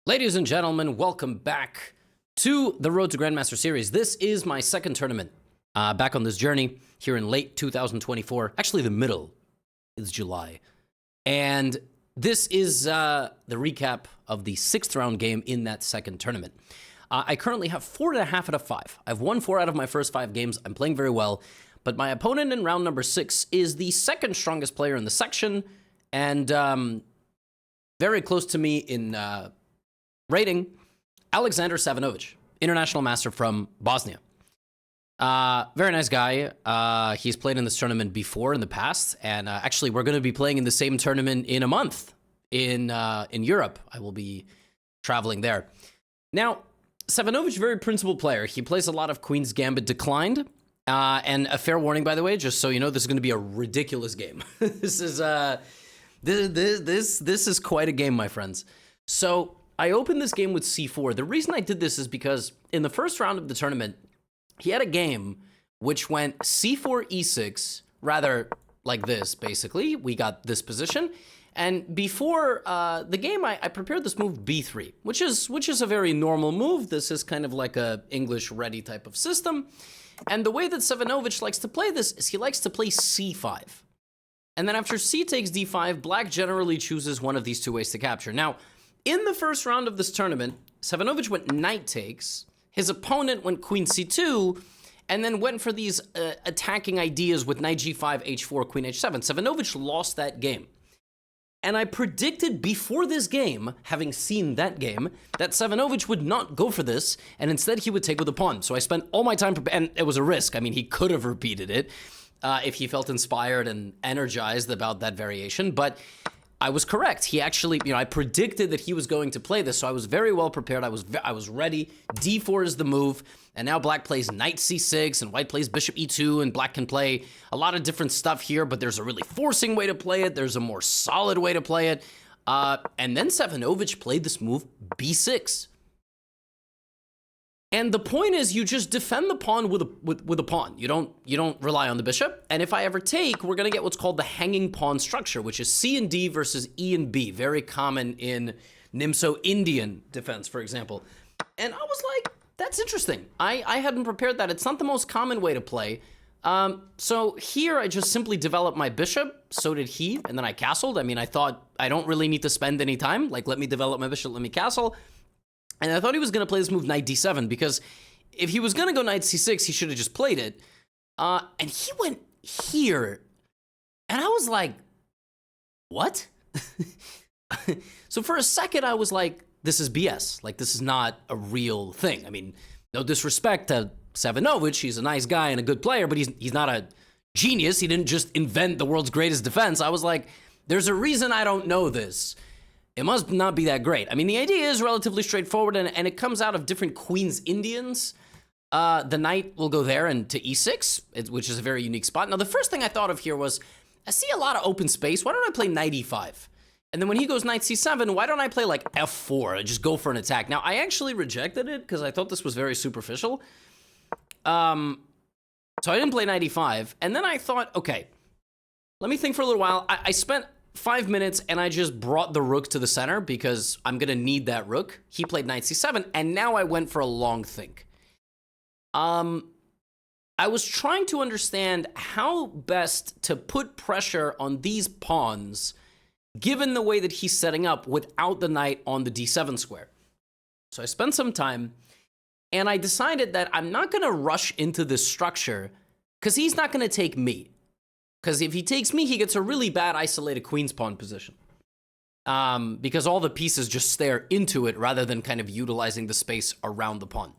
Ladies and gentlemen, welcome back to the Road to Grandmaster series. This is my second tournament back on this journey here in late 2024. Actually, the middle. It's July. And this is the recap of the sixth round game in that second tournament. I currently have 4.5 out of 5. I've won 4 out of my first 5 games. I'm playing very well. But my opponent in round number 6 is the second strongest player in the section and very close to me in rating, Alexander Savanovic, international master from Bosnia. Very nice guy. He's played in this tournament before in the past, and actually we're going to be playing in the same tournament in a month in Europe. I will be traveling there. Now, Savanovic, very principled player. He plays a lot of Queen's Gambit declined, and a fair warning, by the way, just so you know, this is going to be a ridiculous game. This is quite a game, my friends. So I opened this game with c4. The reason I did this is because in the first round of the tournament, he had a game which went c4, e6, rather like this, basically. We got this position. And before the game, I prepared this move b3, which is a very normal move. This is kind of like a English ready type of system. And the way that Savanovic likes to play this is he likes to play c5. And then after c takes d5, black generally chooses one of these two ways to capture. Now, in the first round of this tournament, Savanovic went knight takes, his opponent went queen c2, and then went for these attacking ideas with knight g5, h4, queen h7. Savanovic lost that game. And I predicted before this game, having seen that game, that Savanovic would not go for this, and instead he would take with a pawn. So I spent all my time, and it was a risk. I mean, he could have repeated it if he felt inspired and energized about that variation, but I was correct. He actually, I predicted that he was going to play this, so I was very well prepared. I was ready. d4 is the move, and now black plays knight c6, and white plays bishop e2, and black can play a lot of different stuff here, but there's a really forcing way to play it. There's a more solid way to play it. And then Savanovic played this move b6. And the point is, you just defend the pawn with a pawn. You don't rely on the bishop. And if I ever take, we're gonna get what's called the hanging pawn structure, which is C and D versus E and B, very common in Nimso Indian defense, for example. And I was like, that's interesting. I hadn't prepared that. It's not the most common way to play. So here I just simply developed my bishop. So did he, and then I castled. I mean, I thought I don't really need to spend any time. Like, let me develop my bishop, let me castle. And I thought he was going to play this move knight d7, because if he was going to go knight c6, he should have just played it. And he went here. And I was like, what? So for a second, I was like, this is BS. Like, this is not a real thing. I mean, no disrespect to Savanovic. He's a nice guy and a good player, but he's not a genius. He didn't just invent the world's greatest defense. I was like, there's a reason I don't know this. It must not be that great. I mean, the idea is relatively straightforward, and it comes out of different Queen's Indians. The knight will go there and to e6, which is a very unique spot. Now, the first thing I thought of here was, I see a lot of open space. Why don't I play knight e5? And then when he goes knight c7, why don't I play like f4 and just go for an attack? Now, I actually rejected it because I thought this was very superficial. So I didn't play knight e5. And then I thought, okay, let me think for a little while. I spent 5 minutes, and I just brought the rook to the center because I'm going to need that rook. He played knight c7, and now I went for a long think. I was trying to understand how best to put pressure on these pawns given the way that he's setting up without the knight on the d7 square. So I spent some time, and I decided that I'm not going to rush into this structure because he's not going to take me. Because if he takes me, he gets a really bad isolated queen's pawn position. Because all the pieces just stare into it rather than kind of utilizing the space around the pawn.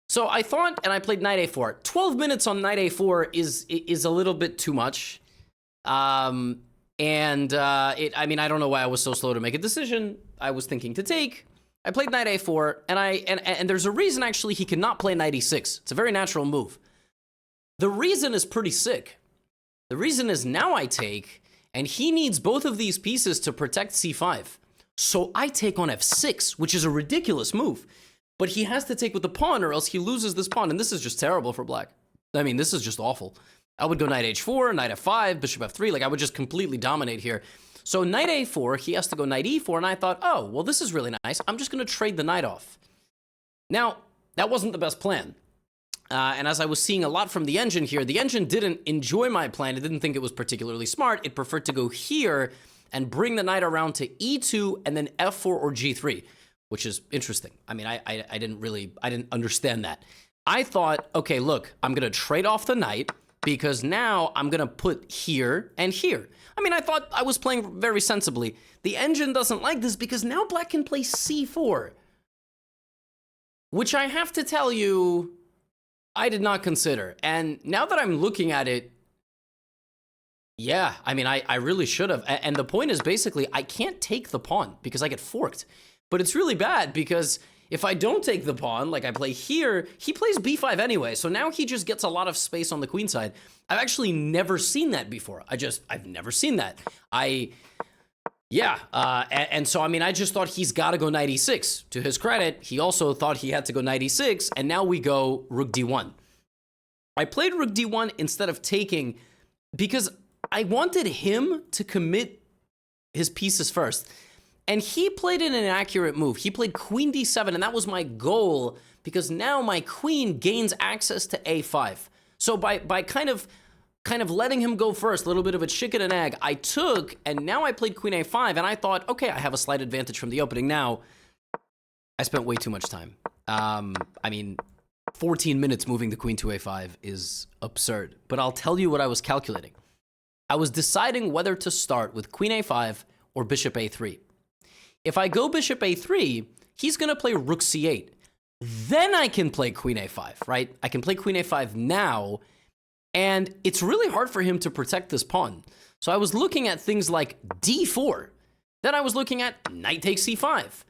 So I thought, and I played knight a4. 12 minutes on knight a4 is a little bit too much. I mean, I don't know why I was so slow to make a decision. I was thinking to take. I played knight a4, and there's a reason, actually, he cannot play knight e6. It's a very natural move. The reason is pretty sick. The reason is now I take, and he needs both of these pieces to protect c5. So I take on f6, which is a ridiculous move. But he has to take with the pawn, or else he loses this pawn, and this is just terrible for black. I mean, this is just awful. I would go knight h4, knight f5, bishop f3, like I would just completely dominate here. So knight a4, he has to go knight e4, and I thought, oh, well, this is really nice. I'm just going to trade the knight off. Now, that wasn't the best plan. And as I was seeing a lot from the engine here, the engine didn't enjoy my plan. It didn't think it was particularly smart. It preferred to go here and bring the knight around to e2 and then f4 or g3, which is interesting. I mean, I didn't understand that. I thought, okay, look, I'm going to trade off the knight because now I'm going to put here and here. I mean, I thought I was playing very sensibly. The engine doesn't like this because now black can play c4, which I have to tell you, I did not consider. And now that I'm looking at it, yeah, I mean, I really should have. And the point is basically, I can't take the pawn because I get forked. But it's really bad because if I don't take the pawn, like I play here, he plays b5 anyway. So now he just gets a lot of space on the queen side. I've actually never seen that before. I've never seen that. And so, I mean, I just thought he's got to go knight e6. To his credit, he also thought he had to go knight e6, and now we go rook d1. I played rook d1 instead of taking because I wanted him to commit his pieces first. And he played an inaccurate move. He played queen d7, and that was my goal because now my queen gains access to a5. So by kind of letting him go first, a little bit of a chicken and egg, I took, and now I played queen a5, and I thought, okay, I have a slight advantage from the opening. Now, I spent way too much time. I mean, 14 minutes moving the queen to a5 is absurd. But I'll tell you what I was calculating. I was deciding whether to start with queen a5 or bishop a3. If I go bishop a3, he's going to play rook c8. Then I can play queen a5, right? I can play queen a5 now, and it's really hard for him to protect this pawn. So I was looking at things like d4. Then I was looking at knight takes c5,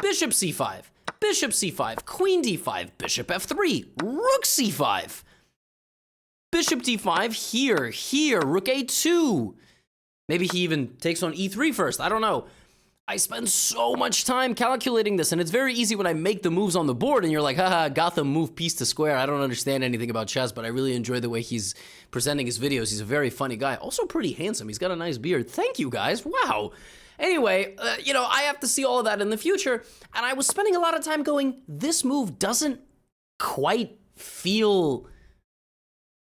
bishop c5, bishop c5, queen d5, bishop f3, rook c5, bishop d5, here, rook a2. Maybe he even takes on e3 first. I don't know. I spend so much time calculating this, and it's very easy when I make the moves on the board, and you're like, haha, Gotham move piece to square. I don't understand anything about chess, but I really enjoy the way he's presenting his videos. He's a very funny guy. Also pretty handsome. He's got a nice beard. Thank you, guys. Wow. Anyway, I have to see all of that in the future, and I was spending a lot of time going, this move doesn't quite feel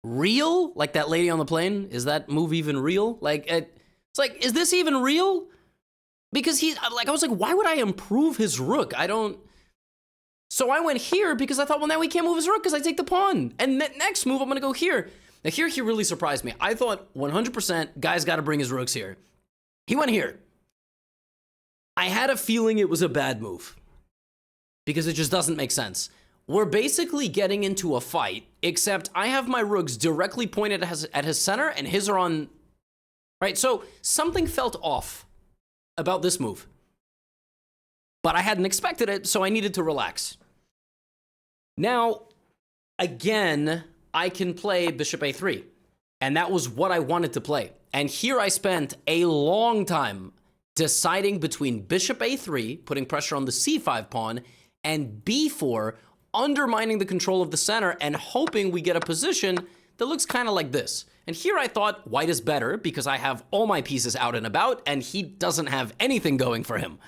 real? Like that lady on the plane? Is that move even real? It's like, is this even real? Because I was like, why would I improve his rook? So I went here because I thought, well, now he can't move his rook because I take the pawn. And next move, I'm going to go here. Now here, he really surprised me. I thought 100% guy's got to bring his rooks here. He went here. I had a feeling it was a bad move because it just doesn't make sense. We're basically getting into a fight, except I have my rooks directly pointed at his center and his are on, right? So something felt off about this move, but I hadn't expected it, so I needed to relax. Now, again, I can play bishop a3, and that was what I wanted to play. And here I spent a long time deciding between bishop a3, putting pressure on the c5 pawn, and b4, undermining the control of the center and hoping we get a position that looks kind of like this. And here I thought white is better because I have all my pieces out and about and he doesn't have anything going for him.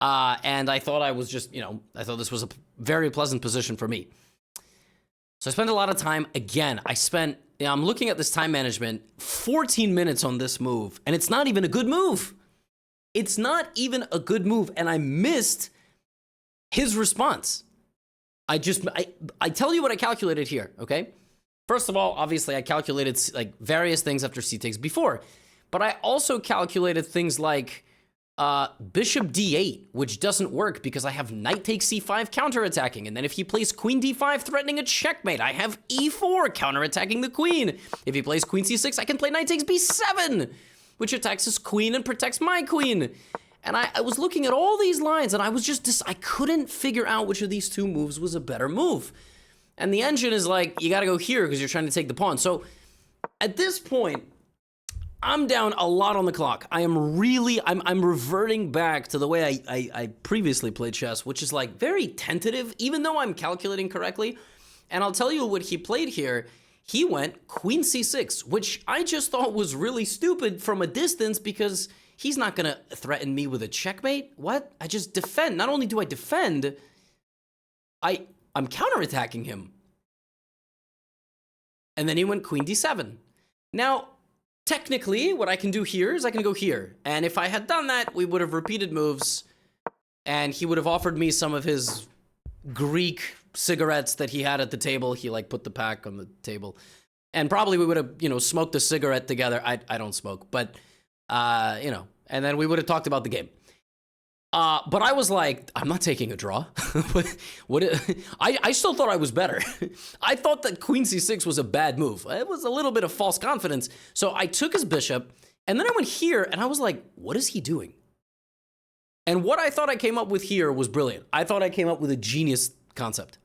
And I thought I was just, I thought this was a very pleasant position for me. So I spent a lot of time. Again, I'm looking at this time management, 14 minutes on this move, and it's not even a good move. It's not even a good move, and I missed his response. I tell you what I calculated here, okay? First of all, obviously, I calculated various things after c takes b4, but I also calculated things like bishop d8, which doesn't work because I have knight takes c5 counterattacking, and then if he plays queen d5 threatening a checkmate, I have e4 counterattacking the queen. If he plays queen c6, I can play knight takes b7, which attacks his queen and protects my queen. And I was looking at all these lines, and I was I couldn't figure out which of these two moves was a better move. And the engine is like, you got to go here because you're trying to take the pawn. So at this point, I'm down a lot on the clock. I'm reverting back to the way I previously played chess, which is like very tentative, even though I'm calculating correctly. And I'll tell you what he played here. He went queen c6, which I just thought was really stupid from a distance because He's not gonna threaten me with a checkmate. What? I just defend. Not only do I defend, I'm counterattacking him. And then he went queen d7. Now, technically, what I can do here is I can go here. And if I had done that, we would have repeated moves, and he would have offered me some of his Greek cigarettes that he had at the table. He like put the pack on the table. And probably we would have, you know, smoked a cigarette together. I don't smoke, but, you know, and then we would have talked about the game. But I was like, I'm not taking a draw. I still thought I was better. I thought that queen c6 was a bad move. It was a little bit of false confidence. So I took his bishop, and then I went here, and I was like, what is he doing? And what I thought I came up with here was brilliant. I thought I came up with a genius concept.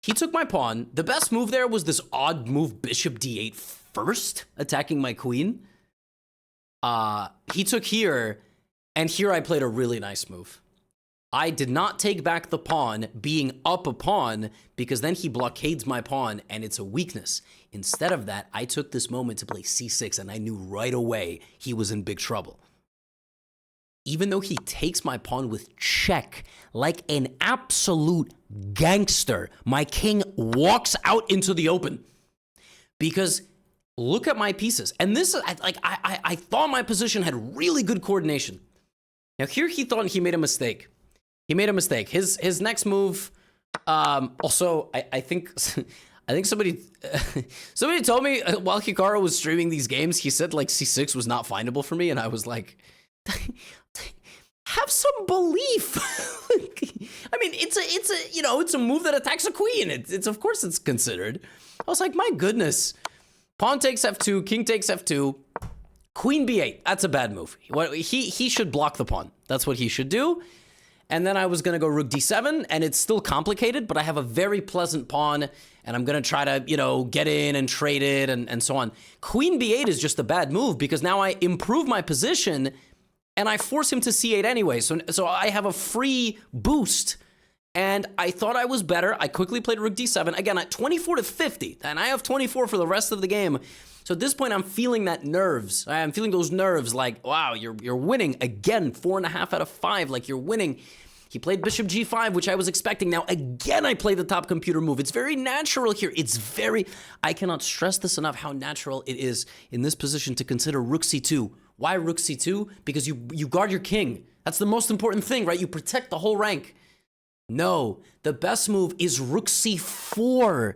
He took my pawn. The best move there was this odd move, bishop d8 first, attacking my queen. He took here, and here I played a really nice move. I did not take back the pawn, being up a pawn, because then he blockades my pawn, and it's a weakness. Instead of that, I took this moment to play c6, and I knew right away he was in big trouble. Even though he takes my pawn with check, like an absolute gangster, my king walks out into the open. Because look at my pieces. And this, I thought my position had really good coordination. Now here he thought he made a mistake. He made a mistake. His next move, also, I think somebody told me while Hikaru was streaming these games, he said like c6 was not findable for me, and I was like, have some belief. I mean, it's a move that attacks a queen. It's of course it's considered. I was like, my goodness. Pawn takes f2, king takes f2, queen b8. That's a bad move. He should block the pawn. That's what he should do. And then I was gonna go rook d7, and it's still complicated, but I have a very pleasant pawn, and I'm gonna try to, get in and trade it and so on. Queen b8 is just a bad move because now I improve my position and I force him to c8 anyway. So I have a free boost, and I thought I was better. I quickly played rook d7, again at 24 to 50, and I have 24 for the rest of the game. So at this point, I'm feeling that nerves. I'm feeling those nerves like, wow, you're winning. Again, 4.5 out of 5, like you're winning. He played bishop g5, which I was expecting. Now, again, I played the top computer move. It's very natural here. I cannot stress this enough, how natural it is in this position to consider rook c2. Why rook c2? Because you guard your king. That's the most important thing, right? You protect the whole rank. No, the best move is rook c4.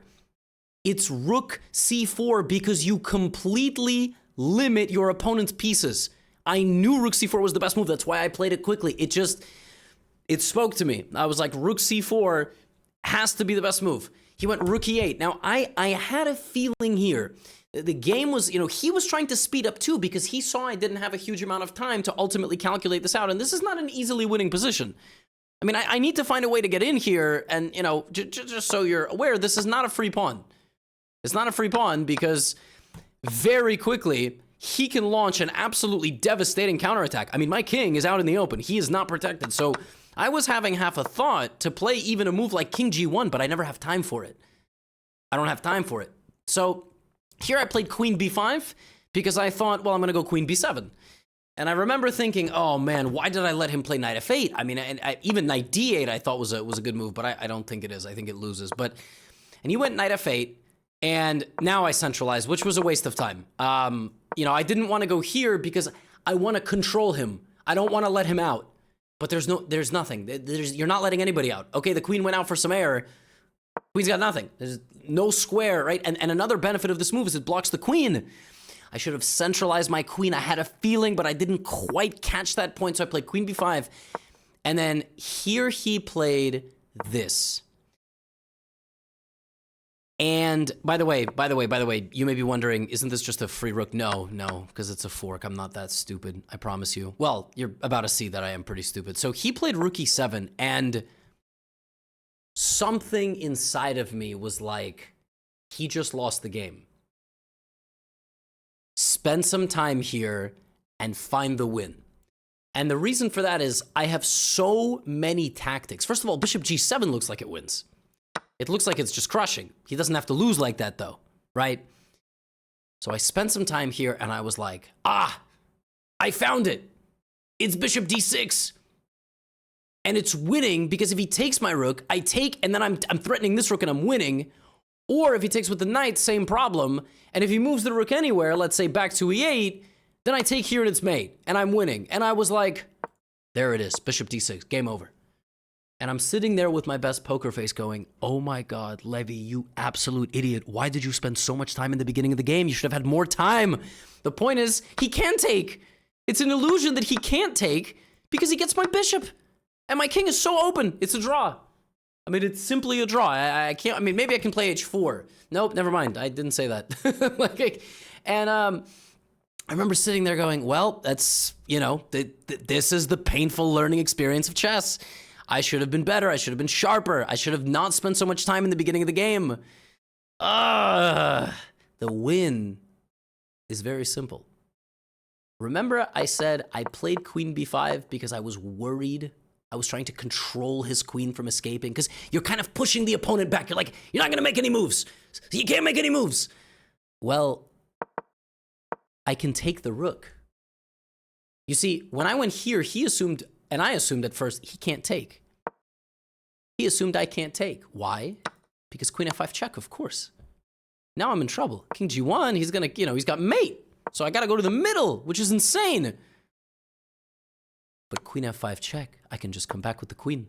It's rook c4 because you completely limit your opponent's pieces. I knew rook c4 was the best move. That's why I played it quickly. It spoke to me. I was like, rook c4 has to be the best move. He went rook e8. Now, I had a feeling here. The game was, he was trying to speed up too because he saw I didn't have a huge amount of time to ultimately calculate this out. And this is not an easily winning position. I mean, I need to find a way to get in here. And, just so you're aware, this is not a free pawn. It's not a free pawn because very quickly he can launch an absolutely devastating counterattack. I mean, my king is out in the open. He is not protected. So I was having half a thought to play even a move like king g1, but I never have time for it. I don't have time for it. So here I played queen b5 because I thought, well, I'm going to go queen b7. And I remember thinking, oh man, why did I let him play knight f8? I mean, even knight d8 I thought was a good move, but I don't think it is. I think it loses. And he went knight f8, and now I centralized, which was a waste of time. I didn't want to go here because I want to control him. I don't want to let him out. But there's nothing. You're not letting anybody out. Okay, the queen went out for some air. Queen's got nothing. There's no square, right? And another benefit of this move is it blocks the queen. I should have centralized my queen. I had a feeling, but I didn't quite catch that point, so I played queen b5. And then here he played this. And by the way, you may be wondering, isn't this just a free rook? No, because it's a fork. I'm not that stupid, I promise you. Well, you're about to see that I am pretty stupid. So he played rook e7, and something inside of me was like, he just lost the game. Spend some time here and find the win. And the reason for that is I have so many tactics. First of all, bishop g7 looks like it wins. It looks like it's just crushing. He doesn't have to lose like that though, right? So I spent some time here and I was like, I found it. It's bishop d6. And it's winning because if he takes my rook, I take, and then I'm threatening this rook and I'm winning. Or if he takes with the knight, same problem. And if he moves the rook anywhere, let's say back to e8, then I take here and it's mate, and I'm winning. And I was like, there it is, bishop d6, game over. And I'm sitting there with my best poker face going, oh my God, Levy, you absolute idiot. Why did you spend so much time in the beginning of the game? You should have had more time. The point is, he can take. It's an illusion that he can't take because he gets my bishop. And my king is so open. It's a draw. I mean, it's simply a draw. I can't, I mean, maybe I can play h4. Nope, never mind. I didn't say that. I remember sitting there going, well, that's, you know, this is the painful learning experience of chess. I should have been better. I should have been sharper. I should have not spent so much time in the beginning of the game. The win is very simple. Remember I said I played queen b5 because I was worried. I was trying to control his queen from escaping because you're kind of pushing the opponent back. You're like, you're not going to make any moves. You can't make any moves. Well, I can take the rook. You see, when I went here, he assumed, and I assumed at first, he can't take. He assumed I can't take. Why? Because queen f5 check, of course. Now I'm in trouble. King g1, he's going to, you know, he's got mate. So I got to go to the middle, which is insane. But queen f5 check, I can just come back with the queen.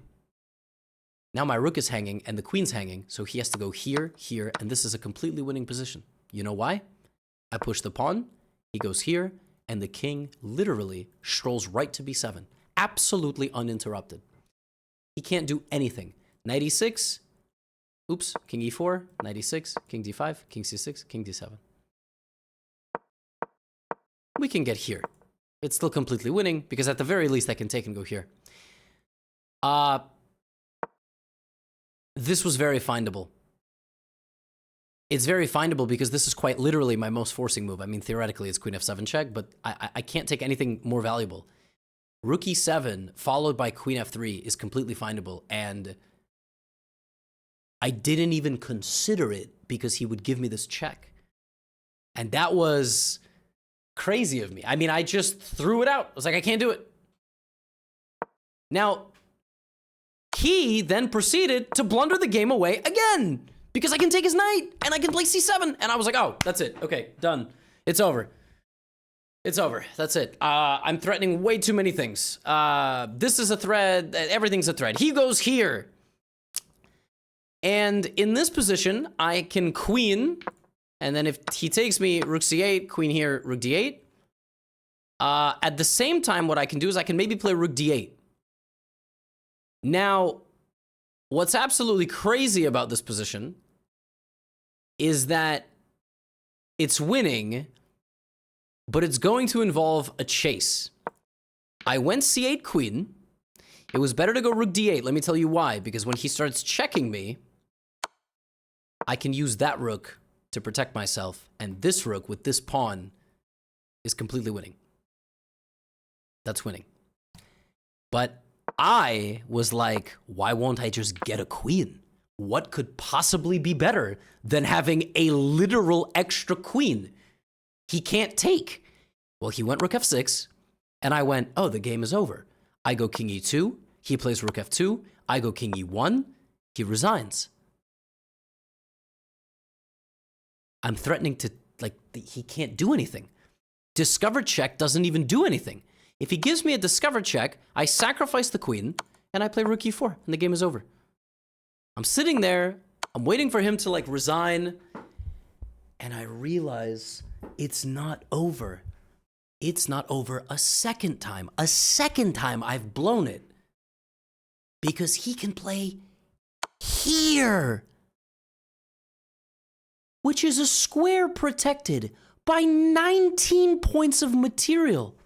Now my rook is hanging and the queen's hanging, so he has to go here, here, and this is a completely winning position. You know why? I push the pawn, he goes here, and the king literally strolls right to b7. Absolutely uninterrupted. He can't do anything. Knight e6, oops, king e4, knight e6, king d5, king c6, king d7. We can get here. It's still completely winning, because at the very least I can take and go here. This was very findable. It's very findable because this is quite literally my most forcing move. I mean, theoretically it's queen f7 check, but I can't take anything more valuable. Rook e7 followed by queen f3 is completely findable, and I didn't even consider it because he would give me this check. And that was crazy of me. I mean, I just threw it out. I was like, I can't do it. Now, he then proceeded to blunder the game away again because I can take his knight and I can play c7. And I was like, oh, that's it. Okay, done. It's over. It's over. That's it. I'm threatening way too many things. This is a threat. Everything's a threat. He goes here. And in this position, I can queen. And then if he takes me, rook c8, queen here, rook d8. At the same time, what I can do is I can maybe play rook d8. Now, what's absolutely crazy about this position is that it's winning, but it's going to involve a chase. I went c8 queen. It was better to go rook d8. Let me tell you why. Because when he starts checking me, I can use that rook to protect myself, and this rook with this pawn is completely winning. That's winning. But I was like, why won't I just get a queen? What could possibly be better than having a literal extra queen? He can't take. Well, he went rook f6, and I went, oh, the game is over. I go king e2, he plays rook f2, I go king e1, he resigns. I'm threatening to, like, he can't do anything. Discover check doesn't even do anything. If he gives me a discover check, I sacrifice the queen, and I play rook e4, and the game is over. I'm sitting there, I'm waiting for him to, like, resign, and I realize it's not over. It's not over a second time. A second time I've blown it. Because he can play here, which is a square protected by 19 points of material.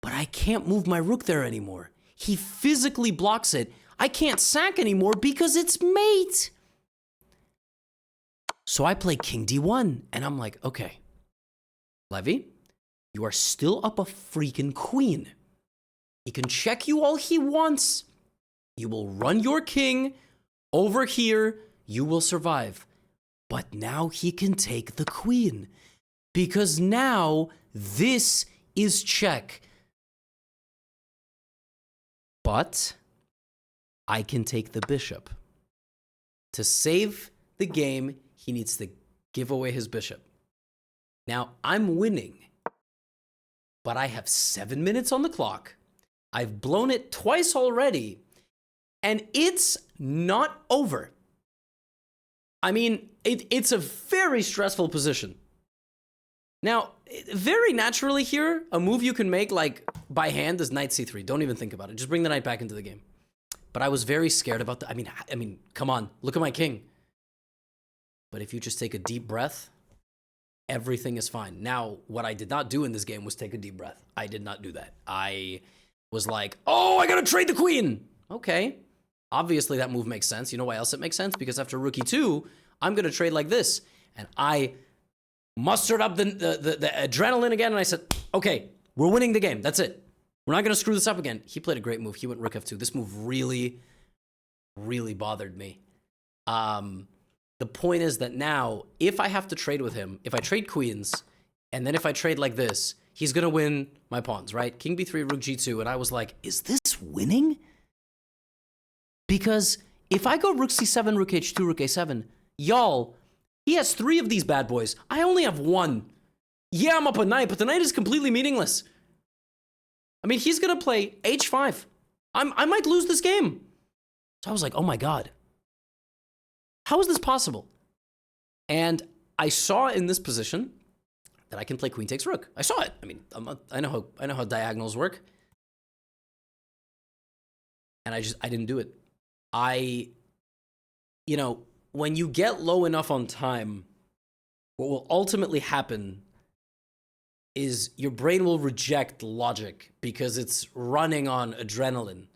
But I can't move my rook there anymore. He physically blocks it. I can't sack anymore because it's mate. So I play king d1, and I'm like, okay, Levy, you are still up a freaking queen. He can check you all he wants. You will run your king over here. You will survive. But now he can take the queen, because now this is check. But I can take the bishop. To save the game, he needs to give away his bishop. Now, I'm winning, but I have 7 minutes on the clock. I've blown it twice already, and it's not over. I mean, it's a very stressful position. Now, very naturally here, a move you can make like by hand is knight c3. Don't even think about it. Just bring the knight back into the game. But I was very scared about the, I mean, come on, look at my king. But if you just take a deep breath, everything is fine. Now, what I did not do in this game was take a deep breath. I did not do that. I was like, oh, I gotta trade the queen. Okay. Obviously, that move makes sense. You know why else it makes sense? Because after rook e2, I'm gonna trade like this. And I mustered up the adrenaline again, and I said, okay, we're winning the game. That's it. We're not gonna screw this up again. He played a great move. He went rook f2. This move really, really bothered me. The point is that now, if I have to trade with him, if I trade queens, and then if I trade like this, he's gonna win my pawns, right? King b3, rook g2, and I was like, is this winning? Because if I go rook c7, rook h2, rook a7, y'all, he has 3 of these bad boys. I only have 1. Yeah, I'm up a knight, but the knight is completely meaningless. I mean, he's gonna play h5. I might lose this game. So I was like, oh my God. How is this possible? And I saw in this position that I can play queen takes rook. I saw it. I mean, I know how diagonals work. And I didn't do it. You know, when you get low enough on time, what will ultimately happen is your brain will reject logic because it's running on adrenaline.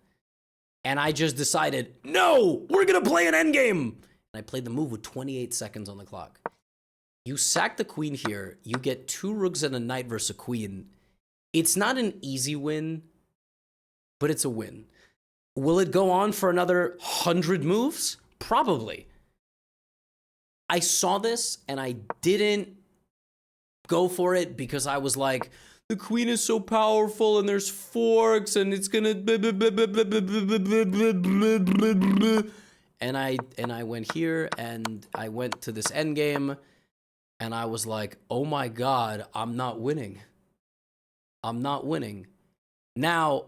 And I just decided, no, we're gonna play an endgame. And I played the move with 28 seconds on the clock. You sack the queen here, you get 2 rooks and a knight versus a queen. It's not an easy win, but it's a win. Will it go on for another 100 moves? Probably. I saw this and I didn't go for it because I was like, the queen is so powerful and there's forks and it's gonna... And I went here and I went to this endgame and I was like, oh my God, I'm not winning. I'm not winning. Now,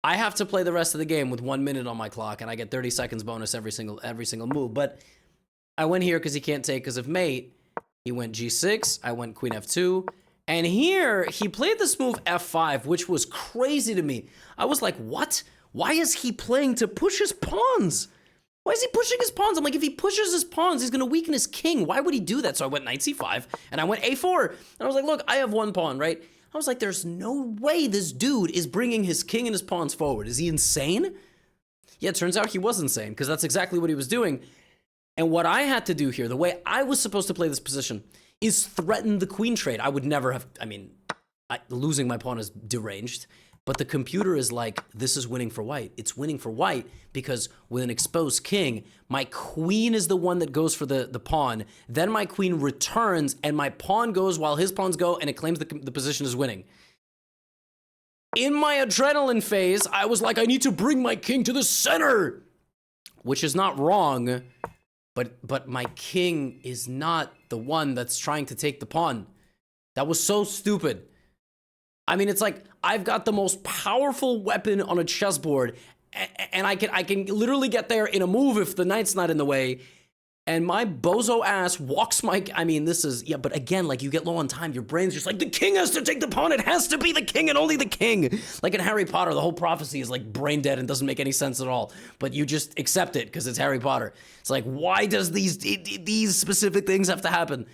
I have to play the rest of the game with 1 minute on my clock and I get 30 seconds bonus every single move. But I went here because he can't take because of mate. He went g6, I went queen f2. And here, he played this move f5, which was crazy to me. I was like, what? Why is he playing to push his pawns? Why is he pushing his pawns? I'm like, if he pushes his pawns, he's gonna weaken his king. Why would he do that? So I went knight c5, and I went a4. And I was like, look, I have 1 pawn, right? I was like, there's no way this dude is bringing his king and his pawns forward. Is he insane? Yeah, it turns out he was insane, because that's exactly what he was doing. And what I had to do here, the way I was supposed to play this position, is threaten the queen trade. I would never have, losing my pawn is deranged. But the computer is like, this is winning for white. It's winning for white because with an exposed king, my queen is the one that goes for the pawn. Then my queen returns and my pawn goes while his pawns go and it claims the position is winning. In my adrenaline phase, I was like, I need to bring my king to the center, which is not wrong, but my king is not the one that's trying to take the pawn. That was so stupid. I mean, it's like, I've got the most powerful weapon on a chessboard, and I can literally get there in a move if the knight's not in the way, and my bozo ass walks my... I mean, this is... Yeah, but again, like, you get low on time, your brain's just like, the king has to take the pawn, it has to be the king and only the king. Like in Harry Potter, the whole prophecy is like brain dead and doesn't make any sense at all, but you just accept it because it's Harry Potter. It's like, why does these specific things have to happen?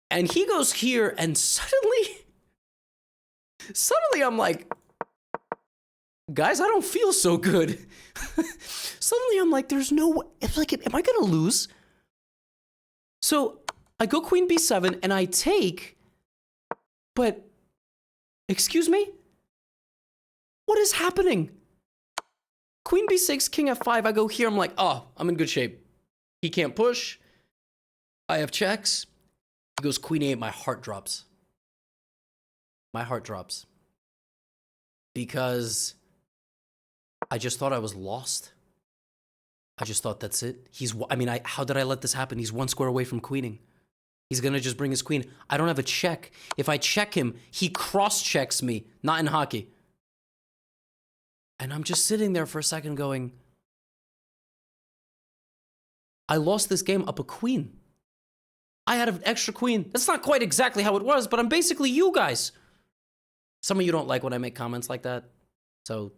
And he goes here, and suddenly I'm like, guys, I don't feel so good. Suddenly I'm like, there's no way. It's like, am I gonna lose? So I go queen b7 and I take, but excuse me? What is happening? Queen b6, king f5, I go here, I'm like, oh, I'm in good shape. He can't push. I have checks. He goes queen a8, my heart drops. my heart drops. Because I just thought I was lost. I just thought that's it. How did I let this happen? He's 1 square away from queening. He's gonna just bring his queen. I don't have a check. If I check him, he cross-checks me. Not in hockey. And I'm just sitting there for a second going, I lost this game up a queen. I had an extra queen. That's not quite exactly how it was, but I'm basically you guys. Some of you don't like when I make comments like that, so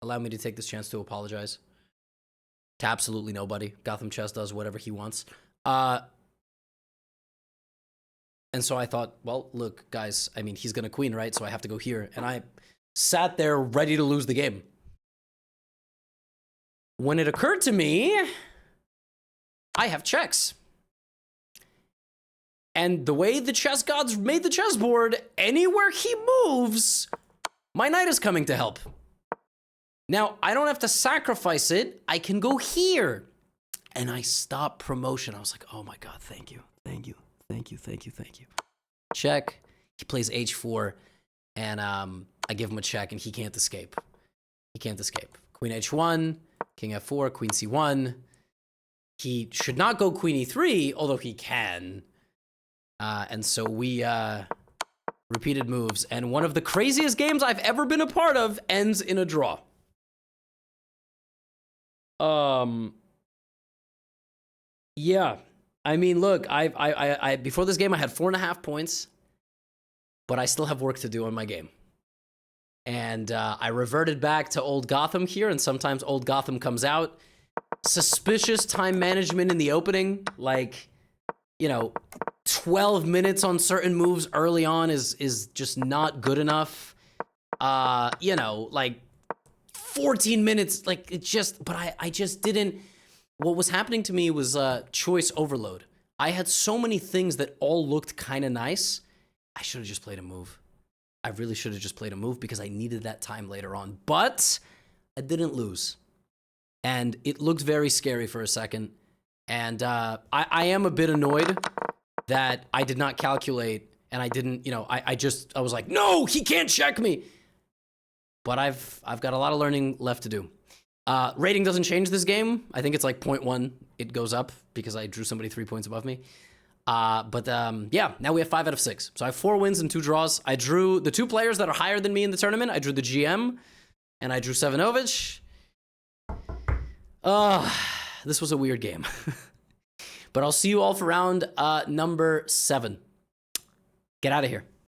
allow me to take this chance to apologize. To absolutely nobody. GothamChess does whatever he wants. And so I thought, well, look, guys, I mean, he's gonna queen, right? So I have to go here. And I sat there ready to lose the game. When it occurred to me, I have checks. And the way the chess gods made the chessboard, anywhere he moves, my knight is coming to help. Now, I don't have to sacrifice it. I can go here. And I stopped promotion. I was like, oh my God, thank you, thank you, thank you, thank you, thank you. Check. He plays h4, and I give him a check, and he can't escape. He can't escape. Queen h1, king f4, queen c1. He should not go queen e3, although he can. And so we repeated moves, and one of the craziest games I've ever been a part of ends in a draw. Yeah. I mean, look, I before this game I had 4.5 points, but I still have work to do on my game. And I reverted back to old Gotham here, and sometimes old Gotham comes out. Suspicious time management in the opening, like, you know, 12 minutes on certain moves early on is just not good enough. You know, like 14 minutes, like it just, but I just didn't. What was happening to me was choice overload. I had so many things that all looked kind of nice. I should have just played a move. I really should have just played a move because I needed that time later on. But I didn't lose. And it looked very scary for a second. And I am a bit annoyed that I did not calculate and I didn't, you know, I was like, no, he can't check me. But I've got a lot of learning left to do. Rating doesn't change this game. I think it's like 0.1. It goes up because I drew somebody 3 points above me. Yeah, now we have 5 out of 6. So I have 4 wins and 2 draws. I drew the 2 players that are higher than me in the tournament. I drew the GM and I drew Sevenovich. This was a weird game. But I'll see you all for round number 7. Get out of here.